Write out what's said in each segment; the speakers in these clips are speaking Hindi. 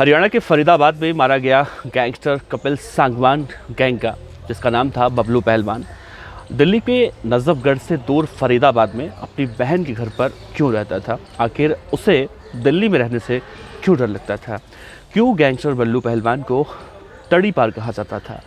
हरियाणा के फरीदाबाद में मारा गया गैंगस्टर कपिल सांगवान गैंग का, जिसका नाम था बबलू पहलवान, दिल्ली के नजफगढ़ से दूर फरीदाबाद में अपनी बहन के घर पर क्यों रहता था? आखिर उसे दिल्ली में रहने से क्यों डर लगता था? क्यों गैंगस्टर बल्लू पहलवान को तड़ी पार कहा जाता था?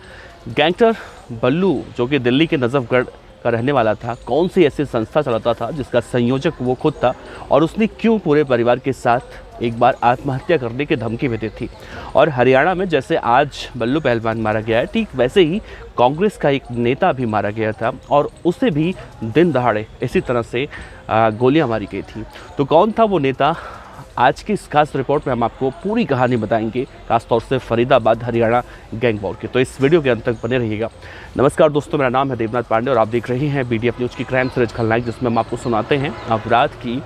गैंगस्टर बल्लू, जो कि दिल्ली के नजफगढ़ का रहने वाला था, कौन सी ऐसी संस्था चलाता था जिसका संयोजक वो खुद था, और उसने क्यों पूरे परिवार के साथ एक बार आत्महत्या करने की धमकी भी दी थी? और हरियाणा में जैसे आज बल्लू पहलवान मारा गया है, ठीक वैसे ही कांग्रेस का एक नेता भी मारा गया था और उसे भी दिन दहाड़े इसी तरह से गोलियां मारी गई थी। तो कौन था वो नेता? आज की इस खास रिपोर्ट में हम आपको पूरी कहानी बताएंगे, खासतौर से फरीदाबाद हरियाणा गैंग वॉर की। तो इस वीडियो के अंत तक बने रहिएगा। नमस्कार दोस्तों, मेरा नाम है देवनाथ पांडे और आप देख रहे हैं BDF न्यूज़ की क्राइम सीरीज खलनायक, जिसमें हम आपको सुनाते हैं अपराध की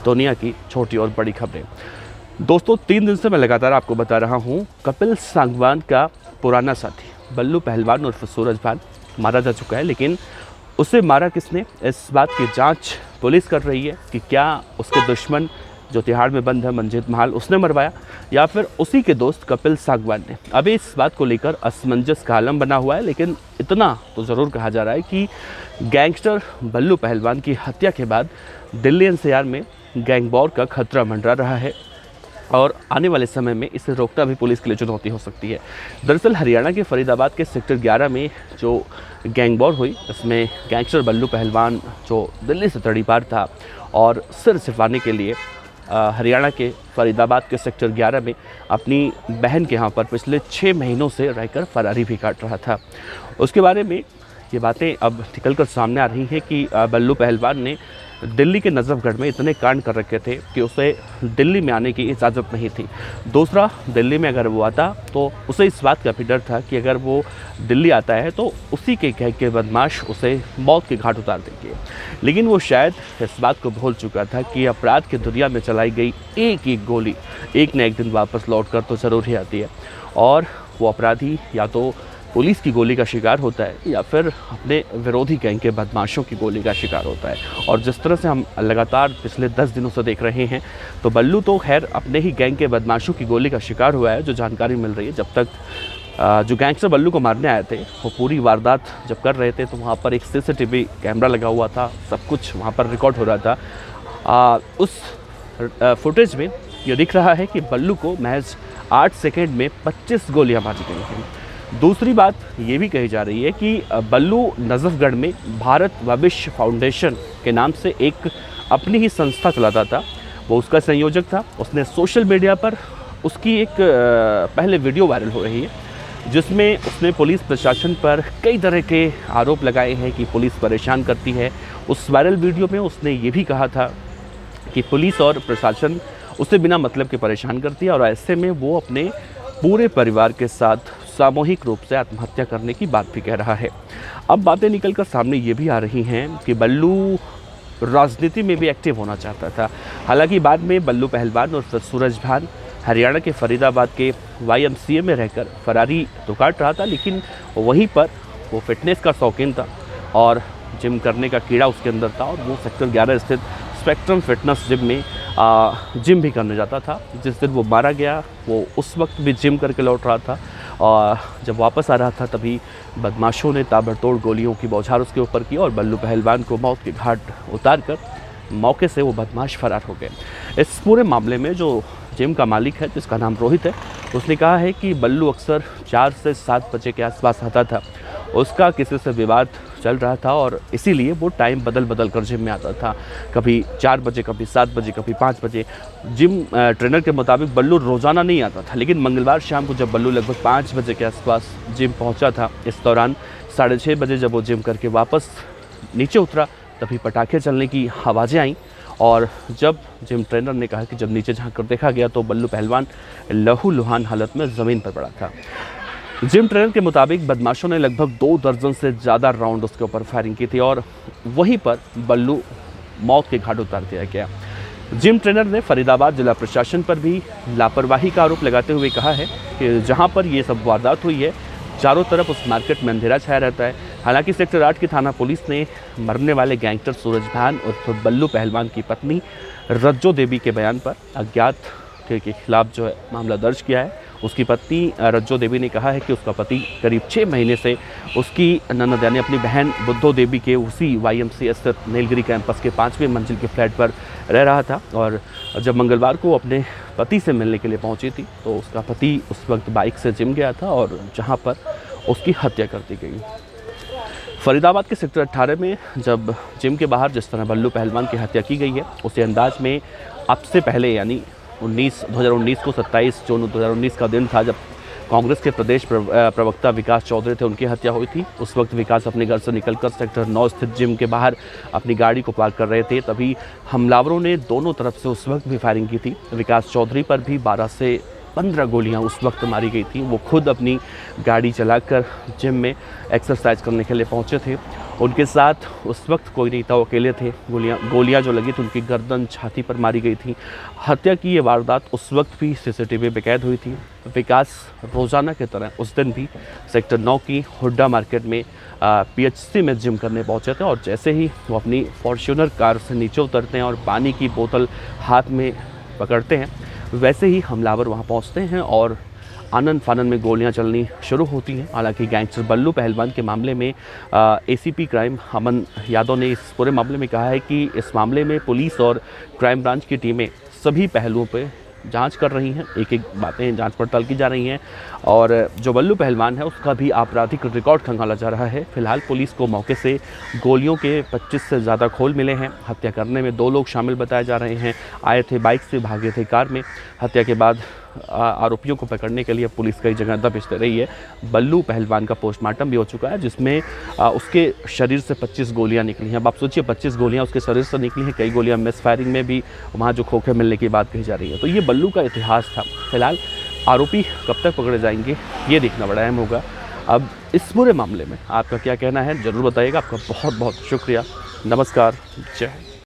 दुनिया की छोटी और बड़ी खबरें। दोस्तों, 3 दिन से मैं लगातार आपको बता रहा हूँ, कपिल सांगवान का पुराना साथी बल्लू पहलवान उर्फ सूरज भान मारा जा चुका है। लेकिन उसे मारा किसने, इस बात की जांच पुलिस कर रही है कि क्या उसके दुश्मन जो तिहाड़ में बंद है मंजीत महाल, उसने मरवाया या फिर उसी के दोस्त कपिल सांगवान ने। अभी इस बात को लेकर असमंजस का आलम बना हुआ है, लेकिन इतना तो ज़रूर कहा जा रहा है कि गैंगस्टर बल्लू पहलवान की हत्या के बाद दिल्ली NCR में गैंग वॉर का खतरा मंडरा रहा है और आने वाले समय में इसे रोकना भी पुलिस के लिए चुनौती हो सकती है। दरअसल हरियाणा के फरीदाबाद के सेक्टर 11 में जो गैंग वॉर हुई, इसमें गैंगस्टर बल्लू पहलवान, जो दिल्ली से तड़ी पार था और सिर छिपाने के लिए हरियाणा के फरीदाबाद के सेक्टर 11 में अपनी बहन के यहाँ पर पिछले 6 महीनों से रहकर फरारी भी काट रहा था। उसके बारे में ये बातें अब निकल कर सामने आ रही हैं कि बल्लू पहलवान ने दिल्ली के नजफगढ़ में इतने कांड कर रखे थे कि उसे दिल्ली में आने की इजाज़त नहीं थी। दूसरा, दिल्ली में अगर वो आता तो उसे इस बात का भी डर था कि अगर वो दिल्ली आता है तो उसी के गैंग के बदमाश उसे मौत के घाट उतार देंगे। लेकिन वो शायद इस बात को भूल चुका था कि अपराध की दुनिया में चलाई गई एक एक गोली एक न एक दिन वापस लौट कर तो ज़रूर ही आती है, और वो अपराधी या तो पुलिस की गोली का शिकार होता है या फिर अपने विरोधी गैंग के बदमाशों की गोली का शिकार होता है। और जिस तरह से हम लगातार पिछले 10 दिनों से देख रहे हैं, तो बल्लू तो खैर अपने ही गैंग के बदमाशों की गोली का शिकार हुआ है। जो जानकारी मिल रही है, जब तक जो गैंगस्टर बल्लू को मारने आए थे वो पूरी वारदात जब कर रहे थे, तो वहाँ पर एक CCTV कैमरा लगा हुआ था, सब कुछ वहाँ पर रिकॉर्ड हो रहा था। उस फुटेज में ये दिख रहा है कि बल्लू को महज 8 सेकेंड में 25 गोलियाँ मारी गई थी। दूसरी बात ये भी कही जा रही है कि बल्लू नजफगढ़ में भारत भविष्य फाउंडेशन के नाम से एक अपनी ही संस्था चलाता था, वो उसका संयोजक था। उसने सोशल मीडिया पर उसकी एक पहले वीडियो वायरल हो रही है, जिसमें उसने पुलिस प्रशासन पर कई तरह के आरोप लगाए हैं कि पुलिस परेशान करती है। उस वायरल वीडियो में उसने ये भी कहा था कि पुलिस और प्रशासन उसे बिना मतलब के परेशान करती है और ऐसे में वो अपने पूरे परिवार के साथ सामूहिक रूप से आत्महत्या करने की बात भी कह रहा है। अब बातें निकलकर सामने ये भी आ रही हैं कि बल्लू राजनीति में भी एक्टिव होना चाहता था। हालांकि बाद में बल्लू पहलवान और सूरज भान हरियाणा के फरीदाबाद के YMCA में रहकर फरारी तो काट रहा था, लेकिन वहीं पर वो फिटनेस का शौकीन था और जिम करने का कीड़ा उसके अंदर था, और वो सेक्टर 11 स्थित स्पेक्ट्रम फिटनेस जिम में जिम भी करने जाता था। जिस दिन वो मारा गया, वो उस वक्त भी जिम करके लौट रहा था, और जब वापस आ रहा था तभी बदमाशों ने ताबड़तोड़ गोलियों की बौछार उसके ऊपर की और बल्लू पहलवान को मौत के घाट उतार कर मौके से वो बदमाश फरार हो गए। इस पूरे मामले में जो जिम का मालिक है, जिसका नाम रोहित है, उसने कहा है कि बल्लू अक्सर 4 से 7 बजे के आसपास आता था। उसका किसी से विवाद चल रहा था और इसीलिए वो टाइम बदल बदल कर जिम में आता था, कभी 4 बजे, कभी 7 बजे, कभी 5 बजे। जिम ट्रेनर के मुताबिक बल्लू रोज़ाना नहीं आता था, लेकिन मंगलवार शाम को जब बल्लू लगभग 5 बजे के आसपास जिम पहुंचा था, इस दौरान 6:30 बजे जब वो जिम करके वापस नीचे उतरा, तभी पटाखे चलने की आवाज़ें आईं। और जब जिम ट्रेनर ने कहा कि जब नीचे झाँक कर देखा गया तो बल्लू पहलवान लहूलुहान हालत में ज़मीन पर पड़ा था। जिम ट्रेनर के मुताबिक बदमाशों ने लगभग 2 दर्जन से ज़्यादा राउंड उसके ऊपर फायरिंग की थी और वहीं पर बल्लू मौत के घाट उतार दिया गया। जिम ट्रेनर ने फरीदाबाद जिला प्रशासन पर भी लापरवाही का आरोप लगाते हुए कहा है कि जहां पर ये सब वारदात हुई है, चारों तरफ उस मार्केट में अंधेरा छाया रहता है। हालांकि सेक्टर 8 की थाना पुलिस ने मरने वाले गैंगस्टर सूरज भान और बल्लू पहलवान की पत्नी रज्जो देवी के बयान पर अज्ञात के खिलाफ जो है मामला दर्ज किया है। उसकी पत्नी रज्जो देवी ने कहा है कि उसका पति करीब 6 महीने से उसकी ननद यानी अपनी बहन बुद्धो देवी के उसी YMCA स्थित नीलगिरी कैंपस के 5वें मंजिल के फ्लैट पर रह रहा था और जब मंगलवार को अपने पति से मिलने के लिए पहुंची थी तो उसका पति उस वक्त बाइक से जिम गया था और जहां पर उसकी हत्या कर दी गई। फरीदाबाद के सेक्टर 18 में जब जिम के बाहर जिस तरह बल्लू पहलवान की हत्या की गई है उसी अंदाज में अब से पहले यानी 2019 को 27 जून 2019 का दिन था जब कांग्रेस के प्रदेश प्रवक्ता विकास चौधरी थे, उनकी हत्या हुई थी। उस वक्त विकास अपने घर से निकलकर सेक्टर 9 स्थित जिम के बाहर अपनी गाड़ी को पार्क कर रहे थे, तभी हमलावरों ने दोनों तरफ से उस वक्त भी फायरिंग की थी। विकास चौधरी पर भी 12 से 15 गोलियां उस वक्त मारी गई थी। वो खुद अपनी गाड़ी चलाकर जिम में एक्सरसाइज करने के लिए पहुंचे थे। उनके साथ उस वक्त कोई नहीं था, वो अकेले थे। गोलियां जो लगी थी उनकी गर्दन छाती पर मारी गई थी। हत्या की ये वारदात उस वक्त भी CCTV में कैद हुई थी। विकास रोज़ाना की तरह उस दिन भी सेक्टर 9 की हुड्डा मार्केट में PHC में जिम करने पहुंचे थे और जैसे ही वो अपनी फॉर्च्यूनर कार से नीचे उतरते हैं और पानी की बोतल हाथ में पकड़ते हैं वैसे ही हमलावर वहां पहुंचते हैं और आनन फानन में गोलियां चलनी शुरू होती हैं। हालांकि गैंगस्टर बल्लू पहलवान के मामले में ACP क्राइम अमन यादव ने इस पूरे मामले में कहा है कि इस मामले में पुलिस और क्राइम ब्रांच की टीमें सभी पहलुओं पर जांच कर रही हैं, एक एक बातें जांच पड़ताल की जा रही हैं और जो बल्लू पहलवान है उसका भी आपराधिक रिकॉर्ड खंगाला जा रहा है। फिलहाल पुलिस को मौके से गोलियों के 25 से ज़्यादा खोल मिले हैं। हत्या करने में 2 लोग शामिल बताए जा रहे हैं। आए थे बाइक से, भागे थे कार में। हत्या के बाद आरोपियों को पकड़ने के लिए पुलिस कई जगह दबिश दे रही है। बल्लू पहलवान का पोस्टमार्टम भी हो चुका है जिसमें उसके शरीर से 25 गोलियां निकली हैं। अब आप सोचिए 25 गोलियां उसके शरीर से निकली हैं, कई गोलियां मिस फायरिंग में भी वहाँ जो खोखे मिलने की बात कही जा रही है। तो ये बल्लू का इतिहास था। फिलहाल आरोपी कब तक पकड़े जाएंगे ये देखना बड़ा अहम होगा। अब इस पूरे मामले में आपका क्या कहना है ज़रूर बताइएगा। आपका बहुत बहुत शुक्रिया। नमस्कार, जय हिंद।